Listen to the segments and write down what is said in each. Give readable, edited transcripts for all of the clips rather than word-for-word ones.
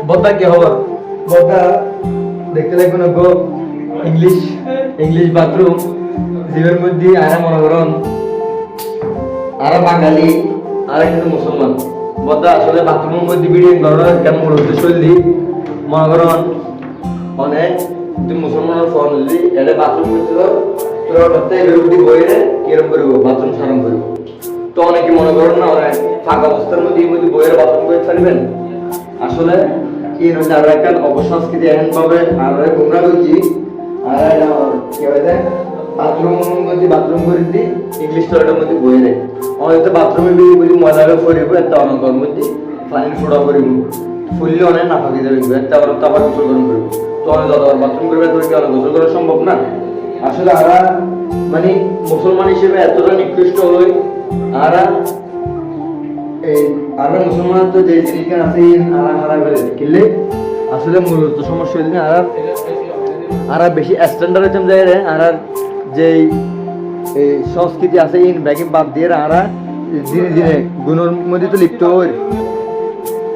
বদ্দা কি খবর? বদ্দা দেখতে দেখুন গো ইংলিশ ইংলিশ বাথরুম জীবের মধ্যে আরা মনে করেন আরা বাঙালি আর কিন্তু মুসলমান। বদ্দা আসলে বাথরুমের মধ্যে ভিডিও করার কেমন মূলত শৈলী মনে করেন অনেক মুসলমানের ফোন দিলি এটা বাথরুম করছিল তোর বিরুদ্ধে বইয়ে কিরম করবো বাথরুম সারণ করবো। তো অনেকে মনে করেন না অনেক ফাঁকা অবস্থার মধ্যে বইয়ের বাথরুম করে ছাড়বেন। আসলে এই হচ্ছে আরো একটা অপসংস্কৃতি এমন ভাবে আর গুমরা করছি আর কি হয়েছে বাথরুমের মধ্যে বাথরুম করে দিই ইংলিশ টয়লেটের মধ্যে বইয়ে দেয় হয়তো বাথরুমে বেরিয়ে ময়লা করিব একটা অনঙ্কর মধ্যে পানির ফোড়া করিব ফুললে অনেক না ফাঁকি যাবে একটা আবার গোসল গরম করবো। তো অনেক যতবার বাথরুম করবে তোর কি অনেক গোসল করা সম্ভব না। আসলে আরা মানে মুসলমান হিসেবে এতটা নিকৃষ্ট হই আরা এই আমরা মুসলমান তো যে জিনিসটা আছে আরা হারা ফেলে কিনলে আসলে মূলত সমস্যা হইলে আরা বেশি স্ট্যান্ডার্ডিজম যায় রে আরা যে এই সংস্কৃতি আছে ইন ব্যাগিং বাদ দিয়ে আরা ধীরে ধীরে গুণের মধ্যে তো লিপ্ত হই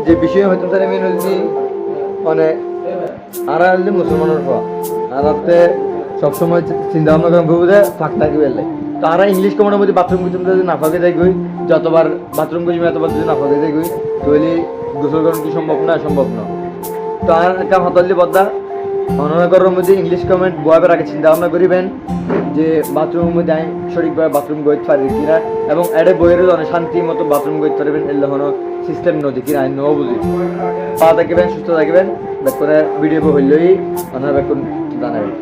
যে বিষয় হয়তো তার মেন হচ্ছে মানে আরা হলে মুসলমানের হওয়া আরাতে সবসময় চিন্তা ভাবনা করবো যে ফাঁক থাকি বেলে তারা ইংলিশ কমানোর মধ্যে বাথরুম করতে যদি না ফাঁকে যাই গই যতবার বাথরুম করছি এতবার যদি না ফাঁকে যাই গই তাহলে গোসল করানো কি সম্ভব না সম্ভব না। তো আর কাম হাতলি বদ্দা অনলাইনের মধ্যে ইংলিশ কমেন্ট বয়াবের আগে চিন্তা ভাবনা করিবেন যে বাথরুমের মধ্যে আমি সঠিকভাবে বাথরুম গইতে পারি কিনা এবং এডে বইয়ের অনেক শান্তি মতো বাথরুম গইতে পারবেন এর কোনো সিস্টেম নদী কিনা আইন নও বুঝি পা থাকিবেন সুস্থ থাকিবেন ব্যাক করে ভিডিও হইলেই ওনার ব্যাক জানাবেন।